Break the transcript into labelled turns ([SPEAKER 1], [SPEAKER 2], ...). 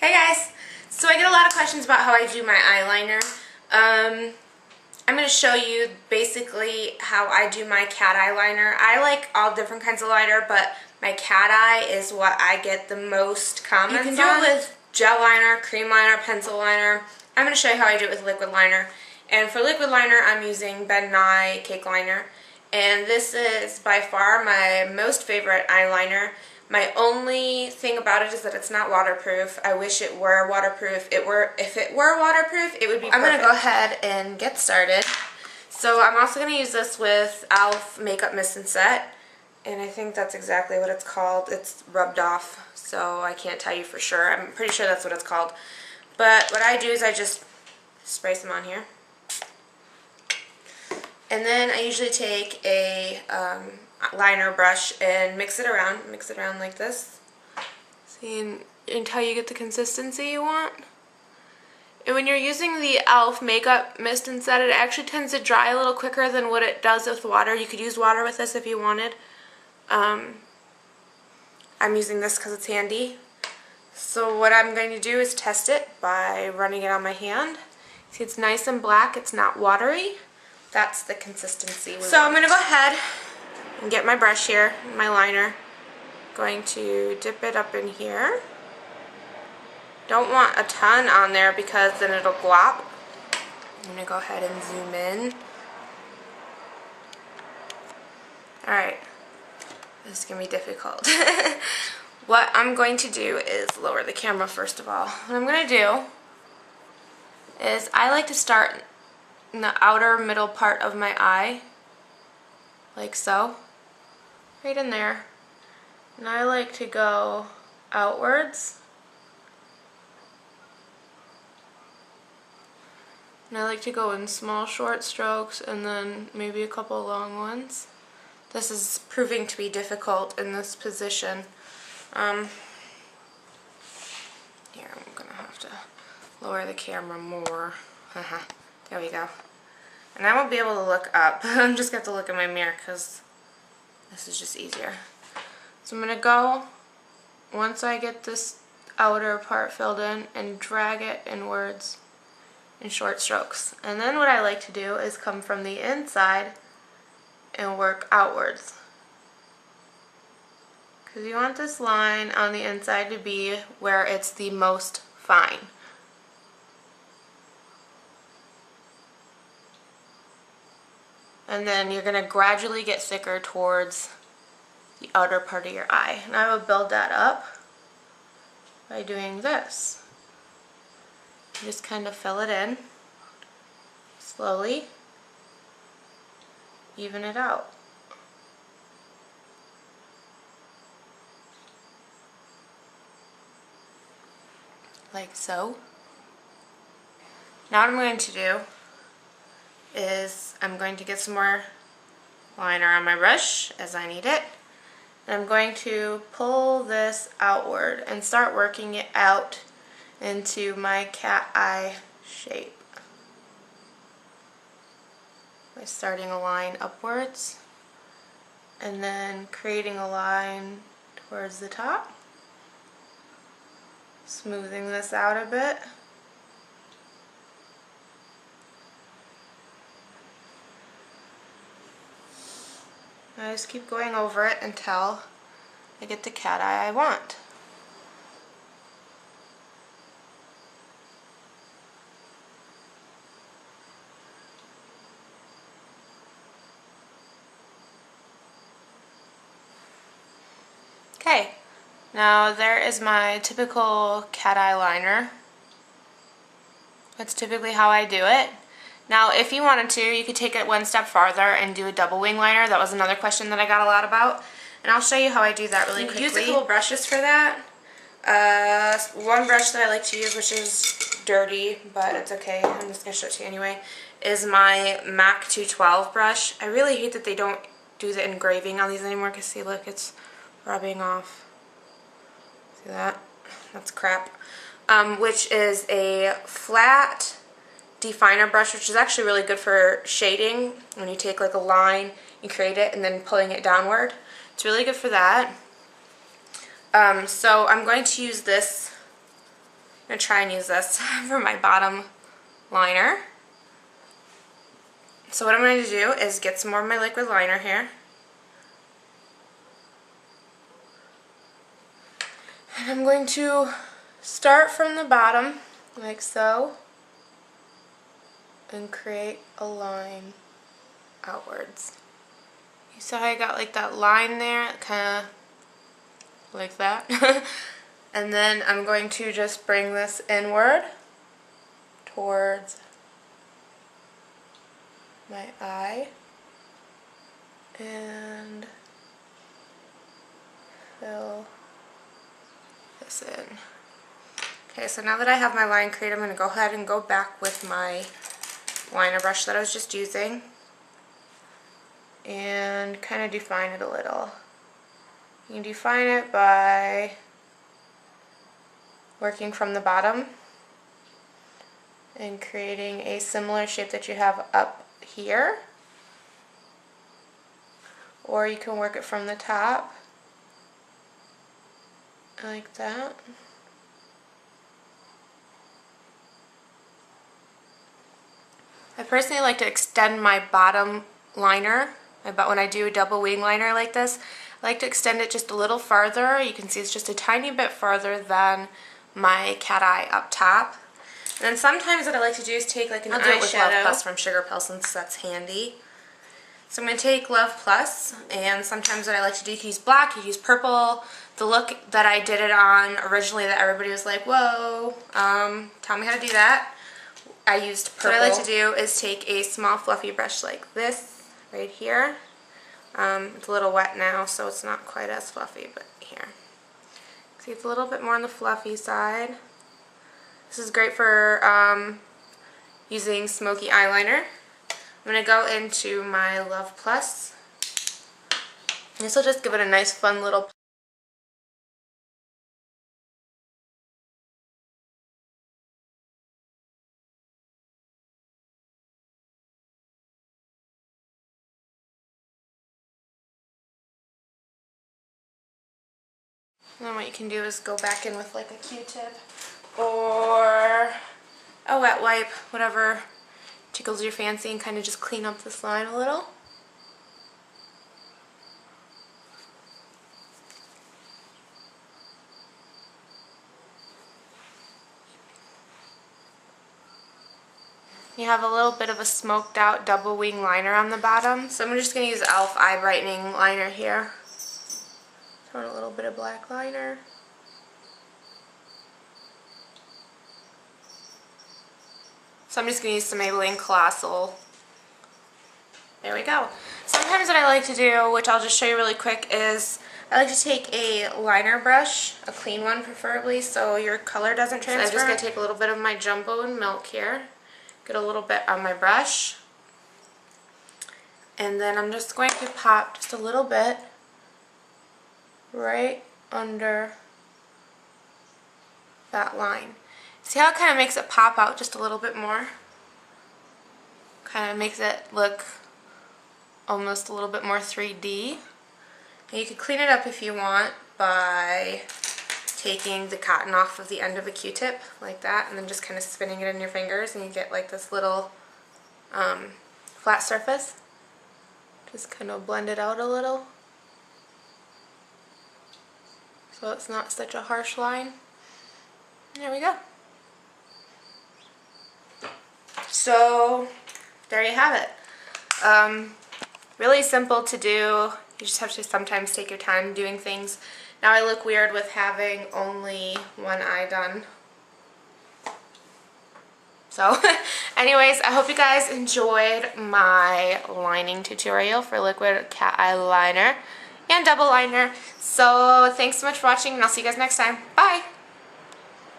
[SPEAKER 1] Hey guys! So I get a lot of questions about how I do my eyeliner. I'm going to show you basically how I do my cat eyeliner. I like all different kinds of liner, but my cat eye is what I get the most comments on. You can do it with gel liner, cream liner, pencil liner. I'm going to show you how I do it with liquid liner. And for liquid liner, I'm using Ben Nye Cake Liner. And this is by far my most favorite eyeliner. My only thing about it is that it's not waterproof. I wish it were waterproof. If it were waterproof, it would be perfect. I'm going to go ahead and get started. So I'm also going to use this with e.l.f. Makeup Mist and Set. And I think that's exactly what it's called. It's rubbed off, so I can't tell you for sure. I'm pretty sure that's what it's called. But what I do is I just spray some on here. And then I usually take a liner brush and mix it around like this. See, until you get the consistency you want. And when you're using the e.l.f. Makeup Mist and Set, it actually tends to dry a little quicker than what it does with water. You could use water with this if you wanted. I'm using this because it's handy. So what I'm going to do is test it by running it on my hand. See, it's nice and black. It's not watery. That's the consistency we want. I'm going to go ahead and get my brush here, my liner. Going to dip it up in here. Don't want a ton on there because then it'll glop. I'm going to go ahead and zoom in. Alright, this is going to be difficult. What I'm going to do is lower the camera first of all. What I'm going to do is I like to start in the outer middle part of my eye, like so. Right in there. And I like to go outwards. And I like to go in small short strokes and then maybe a couple long ones. This is proving to be difficult in this position. Here, I'm going to have to lower the camera more. There we go. And I won't be able to look up. I'm just going to have to look in my mirror because this is just easier. So I'm going to go, once I get this outer part filled in, and drag it inwards in short strokes. And then what I like to do is come from the inside and work outwards. Because you want this line on the inside to be where it's the most fine. And then you're going to gradually get thicker towards the outer part of your eye. And I will build that up by doing this. Just kind of fill it in slowly, even it out. Like so. Now what I'm going to do is I'm going to get some more liner on my brush as I need it. And I'm going to pull this outward and start working it out into my cat eye shape. By starting a line upwards and then creating a line towards the top. Smoothing this out a bit. I just keep going over it until I get the cat eye I want. Okay, now there is my typical cat eye liner. That's typically how I do it. Now, if you wanted to, you could take it one step farther and do a double wing liner. That was another question that I got a lot about. And I'll show you how I do that really quickly. Use a couple brushes for that. One brush that I like to use, which is dirty, but it's okay. I'm just going to show it to you anyway, is my MAC 212 brush. I really hate that they don't do the engraving on these anymore because see, look, it's rubbing off. See that? That's crap. Which is a flat definer brush, which is actually really good for shading. When you take like a line, you create it, and then pulling it downward. It's really good for that. So I'm going to use this going to try and use this for my bottom liner. So what I'm going to do is get some more of my liquid liner here. And I'm going to start from the bottom, like so, and create a line outwards. You saw how I got like that line there, kind of like that. And then I'm going to just bring this inward towards my eye and fill this in. Okay, so now that I have my line created, I'm going to go ahead and go back with my liner brush that I was just using and kind of define it a little. You can define it by working from the bottom and creating a similar shape that you have up here, or you can work it from the top like that. I personally like to extend my bottom liner, but when I do a double wing liner like this, I like to extend it just a little farther. You can see it's just a tiny bit farther than my cat eye up top. And then sometimes what I like to do is take like an eyeshadow. I'll do it with Love Plus from Sugar Pill since that's handy. So I'm going to take Love Plus, and sometimes what I like to do, you can use black, you can use purple. The look that I did it on originally that everybody was like, whoa, tell me how to do that. I used purple. What I like to do is take a small fluffy brush like this right here. It's a little wet now, so it's not quite as fluffy, but here. See, it's a little bit more on the fluffy side. This is great for using smoky eyeliner. I'm going to go into my Love Plus. This will just give it a nice fun little and then what you can do is go back in with like a Q-tip or a wet wipe, whatever tickles your fancy, and kind of just clean up this line a little. You have a little bit of a smoked out double wing liner on the bottom. So I'm just going to use e.l.f. eye brightening liner here. Throw in a little bit of black liner. So I'm just going to use some Maybelline Colossal. There we go. Sometimes what I like to do, which I'll just show you really quick, is I like to take a liner brush, a clean one preferably, so your color doesn't transfer. So I'm just going to take a little bit of my Jumbo and Milk here. Get a little bit on my brush. And then I'm just going to pop just a little bit right under that line. See how it kind of makes it pop out just a little bit more? Kind of makes it look almost a little bit more 3D. And you can clean it up if you want by taking the cotton off of the end of a Q-tip like that, and then just kind of spinning it in your fingers, and you get like this little flat surface. Just kind of blend it out a little so it's not such a harsh line. There we go. So there you have it. Really simple to do. You just have to sometimes take your time doing things. Now I look weird with having only one eye done. So anyways, I hope you guys enjoyed my lining tutorial for liquid cat eyeliner and double liner. So thanks so much for watching, and I'll see you guys next time. Bye!